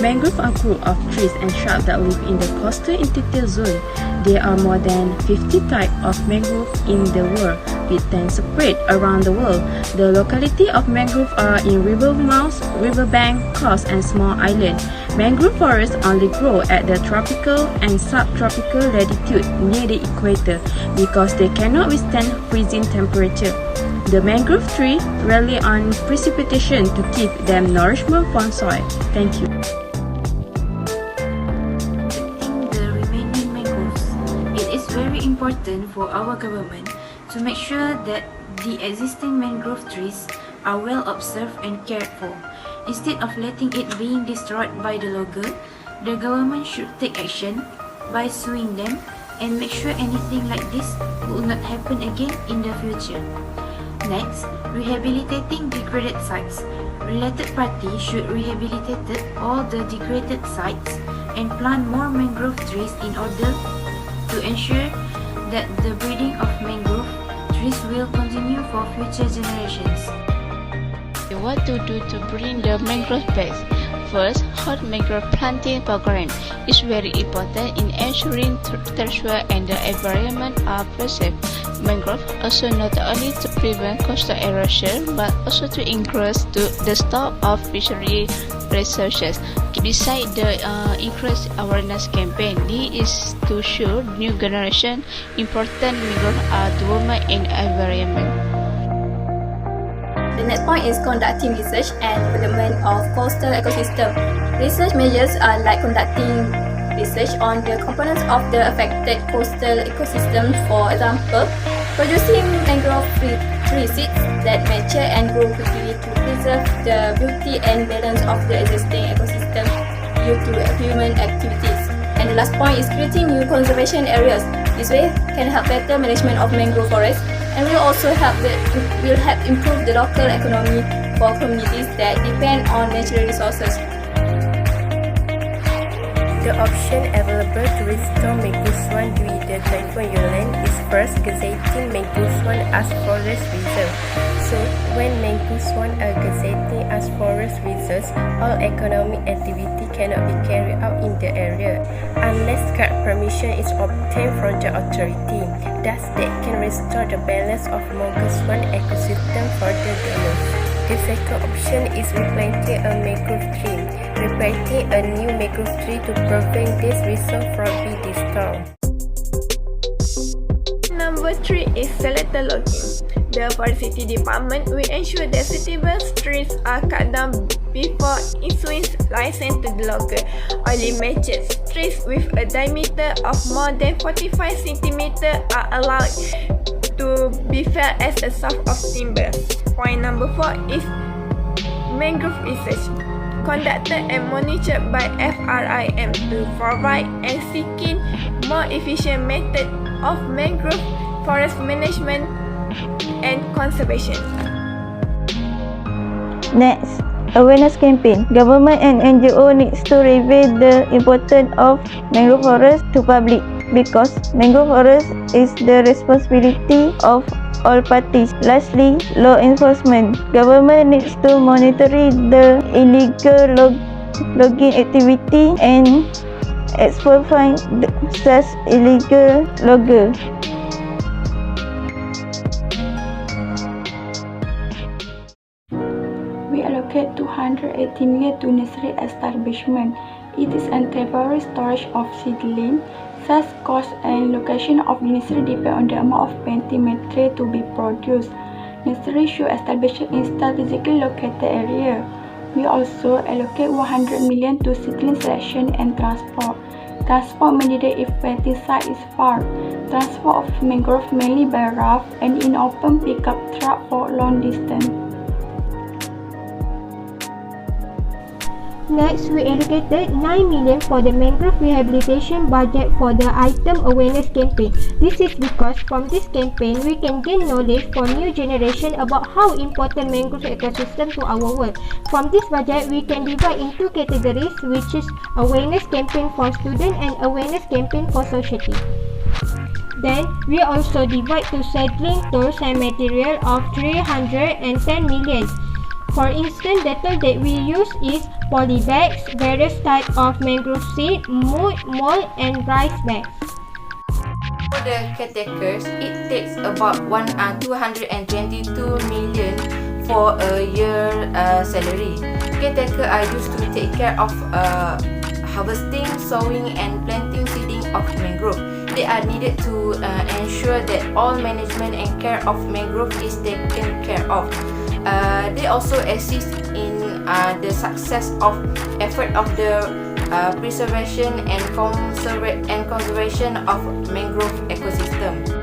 Mangrove are a group of trees and shrubs that live in the coastal intertidal zone. There are more than 50 types of mangrove in the world, with 10 spread around the world. The locality of mangrove are in river mouths, riverbank, coast, and small islands. Mangrove forests only grow at the tropical and subtropical latitude near the equator because they cannot withstand freezing temperature. The mangrove tree rely on precipitation to keep them nourishment from soil. Thank you. The remaining mangroves. It is very important for our government to make sure that the existing mangrove trees are well observed and cared for. Instead of letting it being destroyed by the logger, the government should take action by suing them and make sure anything like this will not happen again in the future. Next, rehabilitating degraded sites. Related parties should rehabilitate all the degraded sites and plant more mangrove trees in order to ensure that the breeding of mangrove trees will continue for future generations. What to do to bring the mangrove back? First, hot mangrove planting program is very important in ensuring terrestrial and the environment are preserved. Mangrove also not only to prevent coastal erosion but also to increase the stock of fishery resources. Besides the increased awareness campaign, this is to show new generation important mangrove are to women in environment. The next point is conducting research and development of coastal ecosystem. Research measures are like conducting research on the components of the affected coastal ecosystem. For example, producing mangrove tree seeds that mature and grow quickly to preserve the beauty and balance of the existing ecosystem due to human activities. And the last point is creating new conservation areas. This way can help better management of mangrove forests and will also help improve the local economy for communities that depend on natural resources. The option available to restore mangrove swamp during the typhoon Yulan is first gazetting mangrove swamp as forest reserve. So, when mangrove swamp are gazetted as forest reserves, all economic activity cannot be carried out in the area unless card permission is obtained from the authority. Thus, that can restore the balance of mangrove swamp ecosystem for the donors. The second option is replanting a mangrove tree. Replanting a new mangrove tree to prevent this resource from being destroyed. Number 3 is selected logging. The Forestry Department will ensure that suitable trees are cut down before issuing license to the logger. Only mature trees with a diameter of more than 45 cm are allowed to be felled as a source of timber. Point number 4 is mangrove research, conducted and monitored by FRIM to provide and seeking more efficient method of mangrove forest management and conservation. Next, awareness campaign. Government and NGO needs to reveal the importance of mangrove forest to public because mangrove forest is the responsibility of all parties. Lastly, law enforcement. Government needs to monitor the illegal logging activity and expose such illegal logger. We allocate 280 million to nursery establishment. It is a temporary storage of seedling. Such cost and location of the nursery depend on the amount of planting material to be produced. Nursery should establish in strategically located area. We also allocate 100 million to seedling selection and transport. Transport may needed if planting site is far. Transport of mangrove mainly by raft and in open pickup truck for long distance. Next, we allocated 9 million for the mangrove rehabilitation budget for the item awareness campaign. This is because from this campaign, we can gain knowledge for new generation about how important mangrove ecosystem to our world. From this budget, we can divide into categories, which is awareness campaign for students and awareness campaign for society. Then, we also divide to seedling tools and material of 310 million. For instance, the tool that we use is polybags, various types of mangrove seed, mud, mold, and rice bags. For the caretakers, it takes about 222 million for a year salary. Caretaker are used to take care of harvesting, sowing, and planting seeding of mangrove. They are needed to ensure that all management and care of mangrove is taken care of. They also assist in the success of effort of the preservation and conservation of mangrove ecosystem.